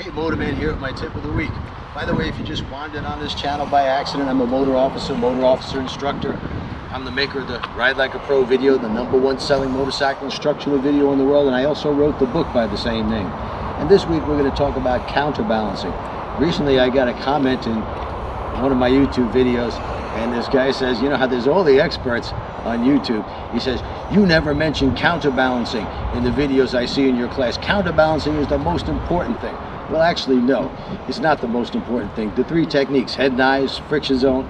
Hey, Motorman here with my tip of the week. By the way, if you just wandered on this channel by accident, I'm a motor officer instructor. I'm the maker of the Ride Like a Pro video, the #1 selling motorcycle instructional video in the world, and I also wrote the book by the same name. And this week we're going to talk about counterbalancing. Recently I got a comment in one of my YouTube videos, and this guy says, you know how there's all the experts on YouTube. He says, you never mention counterbalancing in the videos I see in your class. Counterbalancing is the most important thing. Well, actually, no, it's not the most important thing. The three techniques, head and eyes, friction zone,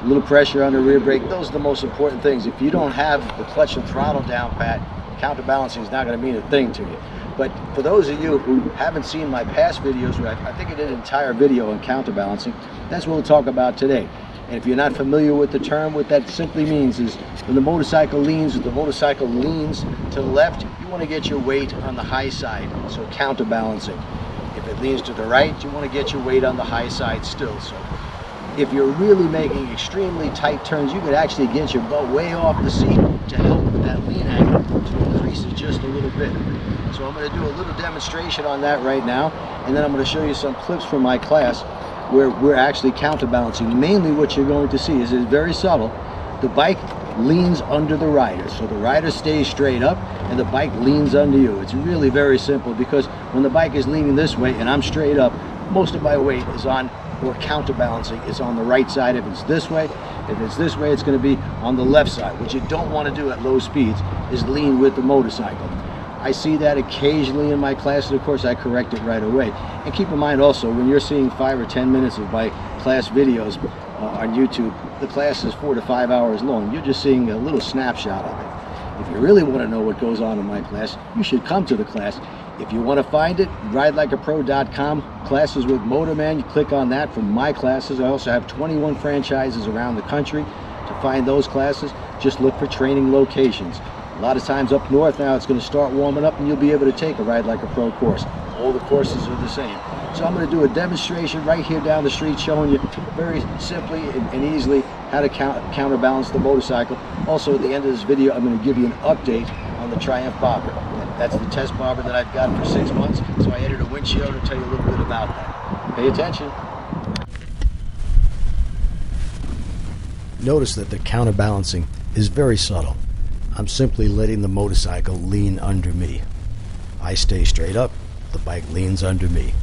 a little pressure on the rear brake, those are the most important things. If you don't have the clutch and throttle down pat, counterbalancing is not going to mean a thing to you. But for those of you who haven't seen my past videos, where I think I did an entire video on counterbalancing, that's what we'll talk about today. And if you're not familiar with the term, what that simply means is when the motorcycle leans to the left, you want to get your weight on the high side, so counterbalancing. If it leans to the right, you want to get your weight on the high side still. So if you're really making extremely tight turns, you could actually get your butt way off the seat to help with that lean angle, to increase it just a little bit. So I'm going to do a little demonstration on that right now, and then I'm going to show you some clips from my class where we're actually counterbalancing. Mainly what you're going to see is it's very subtle. The bike leans under the rider, so the rider stays straight up and the bike leans under you. It's really very simple, because when the bike is leaning this way and I'm straight up, most of my weight is on, or counterbalancing is on the right side. If it's this way, it's going to be on the left side. What you don't want to do at low speeds is lean with the motorcycle. I see that occasionally in my classes. Of course, I correct it right away. And keep in mind also, when you're seeing 5 or 10 minutes of my class videos on YouTube, the class is 4 to 5 hours long. You're just seeing a little snapshot of it. If you really want to know what goes on in my class, you should come to the class. If you want to find it, ridelikeapro.com, classes with Motorman, you click on that for my classes. I also have 21 franchises around the country. To find those classes, just look for training locations. A lot of times up north now, it's going to start warming up and you'll be able to take a Ride Like a Pro course. All the courses are the same. So I'm going to do a demonstration right here down the street, showing you very simply and easily how to counterbalance the motorcycle. Also, at the end of this video, I'm going to give you an update on the Triumph bobber. That's the test bobber that I've got for 6 months. So I added a windshield to tell you a little bit about that. Pay attention. Notice that the counterbalancing is very subtle. I'm simply letting the motorcycle lean under me. I stay straight up, the bike leans under me.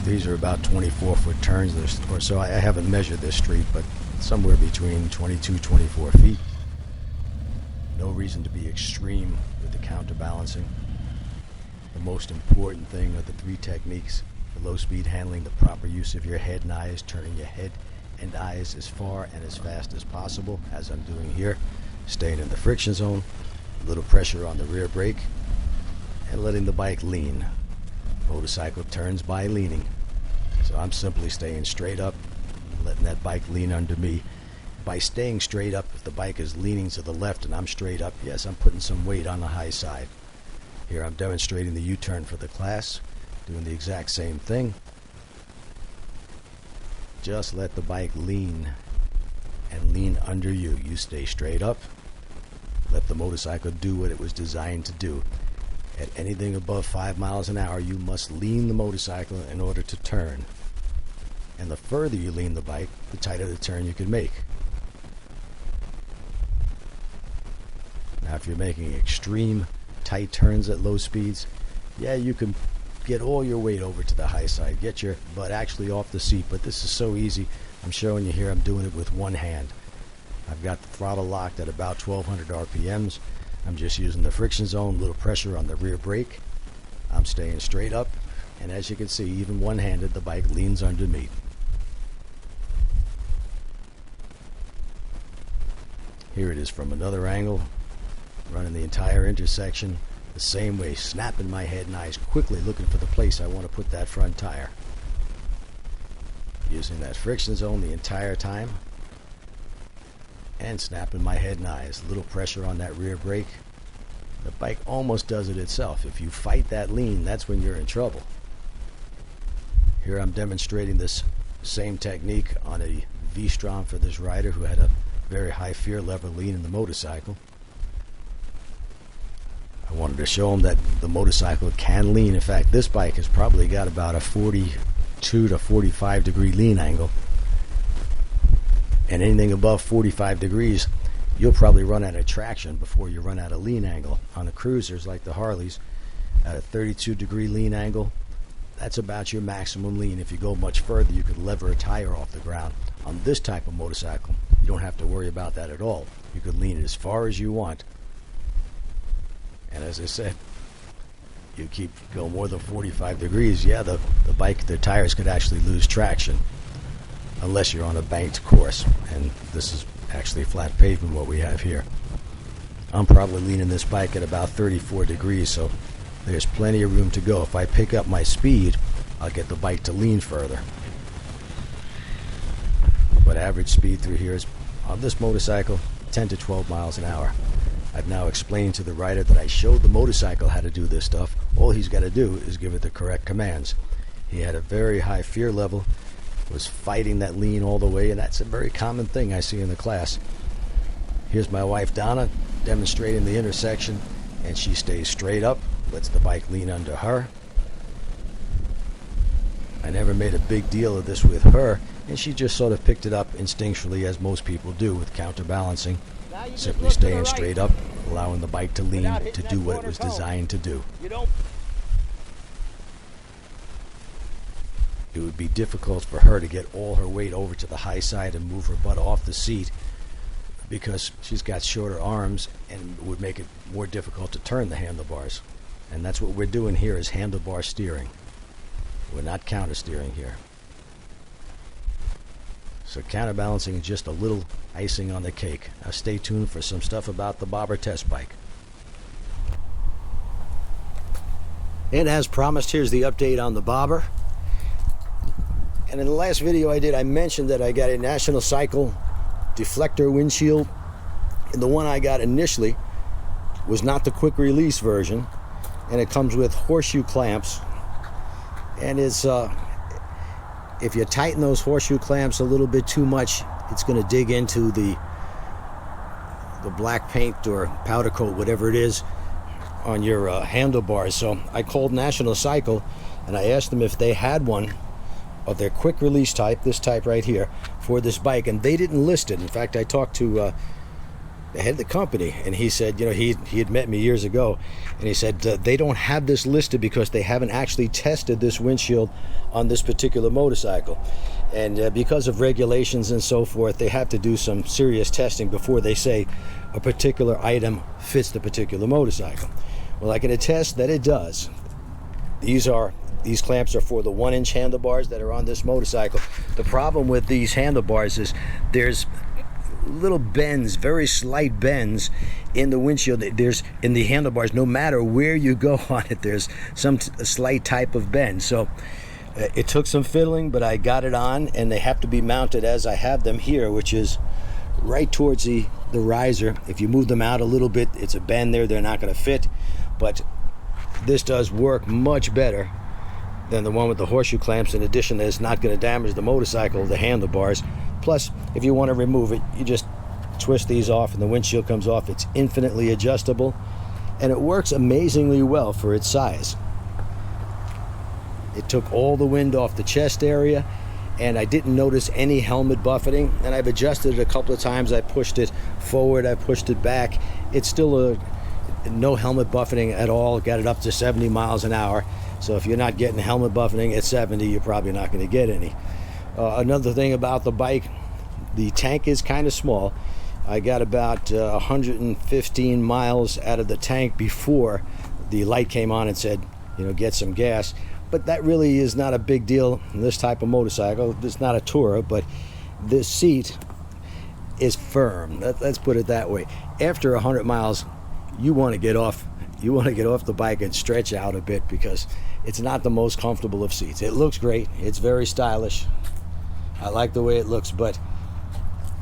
These are about 24-foot turns or so. I haven't measured this street, but somewhere between 22, 24 feet. No reason to be extreme with the counterbalancing. The most important thing are the three techniques: the low speed handling, the proper use of your head and eyes, turning your head and eyes as far and as fast as possible, as I'm doing here, staying in the friction zone, a little pressure on the rear brake, and letting the bike lean. Motorcycle turns by leaning. So I'm simply staying straight up, letting that bike lean under me. By staying straight up, if the bike is leaning to the left and I'm straight up, yes, I'm putting some weight on the high side. Here I'm demonstrating the U-turn for the class, doing the exact same thing. Just let the bike lean and lean under you. You stay straight up. Let the motorcycle do what it was designed to do. At anything above 5 miles an hour, you must lean the motorcycle in order to turn. And the further you lean the bike, the tighter the turn you can make. Now, if you're making extreme tight turns at low speeds, yeah, you can get all your weight over to the high side, get your butt actually off the seat, but this is so easy. I'm showing you here, I'm doing it with one hand. I've got the throttle locked at about 1200 RPMs. I'm just using the friction zone, little pressure on the rear brake. I'm staying straight up, and as you can see, even one-handed, the bike leans under me. Here it is from another angle, running the entire intersection the same way, snapping my head and eyes, quickly looking for the place I want to put that front tire. Using that friction zone the entire time, and snapping my head and eyes, little pressure on that rear brake. The bike almost does it itself. If you fight that lean, that's when you're in trouble. Here I'm demonstrating this same technique on a V-Strom for this rider who had a very high fear level lean in the motorcycle. I wanted to show them that the motorcycle can lean. In fact, this bike has probably got about a 42 to 45 degree lean angle. And anything above 45 degrees, you'll probably run out of traction before you run out of lean angle. On the cruisers like the Harleys, at a 32 degree lean angle, that's about your maximum lean. If you go much further, you could lever a tire off the ground. On this type of motorcycle, you don't have to worry about that at all. You could lean it as far as you want. And as I said, you keep going more than 45 degrees, yeah, the tires could actually lose traction unless you're on a banked course. And this is actually flat pavement what we have here. I'm probably leaning this bike at about 34 degrees, so there's plenty of room to go. If I pick up my speed, I'll get the bike to lean further. But average speed through here is, on this motorcycle, 10 to 12 miles an hour. I've now explained to the rider that I showed the motorcycle how to do this stuff. All he's got to do is give it the correct commands. He had a very high fear level, was fighting that lean all the way, and that's a very common thing I see in the class. Here's my wife Donna demonstrating the intersection, and she stays straight up, lets the bike lean under her. I never made a big deal of this with her, and she just sort of picked it up instinctually, as most people do with counterbalancing, simply staying straight up, allowing the bike to lean to do what it was designed to do. It would be difficult for her to get all her weight over to the high side and move her butt off the seat because she's got shorter arms, and it would make it more difficult to turn the handlebars. And that's what we're doing here, is handlebar steering. We're not counter steering here. So counterbalancing is just a little icing on the cake. Now stay tuned for some stuff about the bobber test bike. And as promised, here's the update on the bobber. And in the last video I did, I mentioned that I got a National Cycle deflector windshield. And the one I got initially was not the quick release version, and it comes with horseshoe clamps. And it's if you tighten those horseshoe clamps a little bit too much, it's going to dig into the black paint or powder coat, whatever it is, on your handlebars. So I called National Cycle and I asked them if they had one of their quick release type, this type right here, for this bike, and they didn't list it. In fact, I talked to the head of the company, and he said, you know, he had met me years ago, and he said they don't have this listed because they haven't actually tested this windshield on this particular motorcycle. And because of regulations and so forth, they have to do some serious testing before they say a particular item fits the particular motorcycle. Well, I can attest that it does. These clamps are for the 1-inch handlebars that are on this motorcycle. The problem with these handlebars is there's little bends, very slight bends in the windshield. There's in the handlebars, no matter where you go on it, there's some slight type of bend. So it took some fiddling, but I got it on, and they have to be mounted as I have them here, which is right towards the riser. If you move them out a little bit, it's a bend there, they're not going to fit. But this does work much better than the one with the horseshoe clamps. In addition, it's not going to damage the motorcycle, the handlebars. Plus, if you want to remove it, you just twist these off and the windshield comes off. It's infinitely adjustable, and it works amazingly well for its size. It took all the wind off the chest area, and I didn't notice any helmet buffeting, and I've adjusted it a couple of times. I pushed it forward, I pushed it back. It's still no helmet buffeting at all. Got it up to 70 miles an hour. So if you're not getting helmet buffeting at 70, you're probably not going to get any. Another thing about the bike, the tank is kind of small. I got about 115 miles out of the tank before the light came on and said, you know, get some gas. But that really is not a big deal in this type of motorcycle. It's not a Tourer, but this seat is firm. Let's put it that way. After 100 miles, you want to get off. You want to get off the bike and stretch out a bit, because it's not the most comfortable of seats. It looks great. It's very stylish. I like the way it looks, but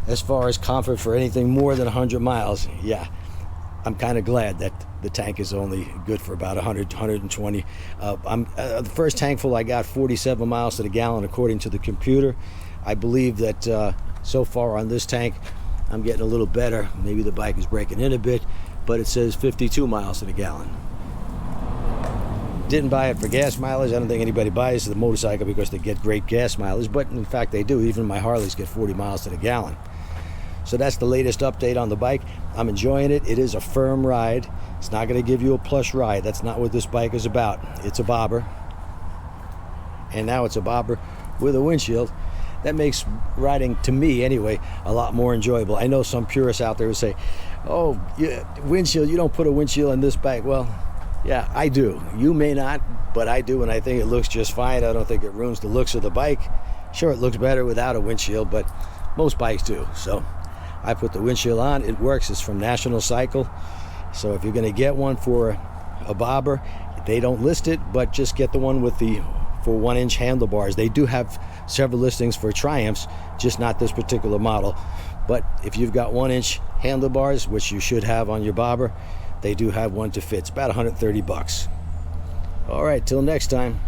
as far as comfort for anything more than 100 miles, yeah, I'm kind of glad that the tank is only good for about 100, 120. The first tank full, I got 47 miles to the gallon according to the computer. I believe that so far on this tank, I'm getting a little better. Maybe the bike is breaking in a bit, but it says 52 miles to the gallon. Didn't buy it for gas mileage. I don't think anybody buys the motorcycle because they get great gas mileage, but in fact they do. Even my Harleys get 40 miles to the gallon. So that's the latest update on the bike. I'm enjoying it. It is a firm ride. It's not going to give you a plush ride. That's not what this bike is about. It's a bobber. And now it's a bobber with a windshield. That makes riding, to me anyway, a lot more enjoyable. I know some purists out there who say, oh, yeah, windshield, you don't put a windshield on this bike. Well, yeah, I do. You may not, but I do, and I think it looks just fine. I don't think it ruins the looks of the bike. Sure, it looks better without a windshield, but most bikes do. So I put the windshield on. It works. It's from National Cycle. So if you're going to get one for a bobber, they don't list it, but just get the one with the 1-inch handlebars. They do have several listings for Triumphs, just not this particular model. But if you've got 1-inch handlebars, which you should have on your bobber, they do have one to fit. It's about 130 bucks. All right, till next time.